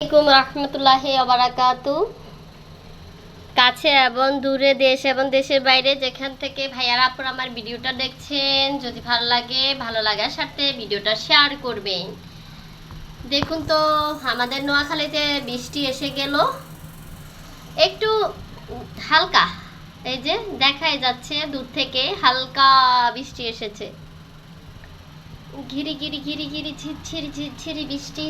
আসসালামু আলাইকুম রহমতুল্লাহি ওয়া বারাকাতু। কাছে এবং দূরে, দেশ এবং দেশের বাইরে যেখান থেকে ভাইয়ারা আপুরা আমার ভিডিওটা দেখছেন, যদি ভালো লাগে ভালো লাগার সাথে ভিডিওটা শেয়ার করবেন। দেখুন তো আমাদের নোয়াখালীতে বৃষ্টি এসে গেল, একটু হালকা, এই যে দেখাই যাচ্ছে দূর থেকে হালকা বৃষ্টি এসেছে। ঘিরি ঘিরি ঘিরি ঘিরি ঝিরঝিরি ঝিরঝিরি বৃষ্টি।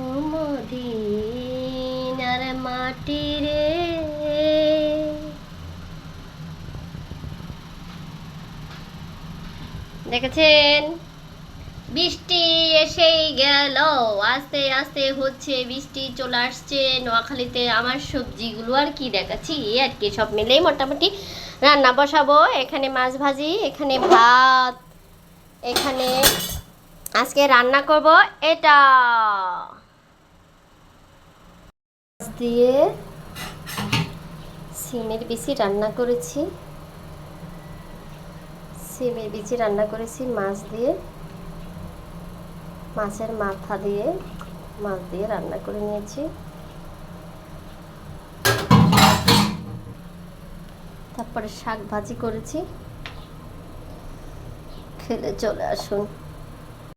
ও মদিনার মাটি রে, দেখেছেন বৃষ্টি এসেই গেল, আস্তে আস্তে হচ্ছে বৃষ্টি চলে আসছে নোয়াখালীতে। আমার সবজিগুলো আর কি দেখাচ্ছি, আর কি সব মিলেই মোটামুটি রান্না বসাবো। এখানে মাছ ভাজি, এখানে ভাত, এখানে আজকে রান্না করব এটা দিয়ে সিমের বিচি রান্না করেছি। সিমের বিচি রান্না করেছি মাছ দিয়ে, মাছের মাথা দিয়ে মাছ দিয়ে রান্না করে নিয়েছি। তারপরে শাক ভাজি করেছি, খেলে চলে আসুন।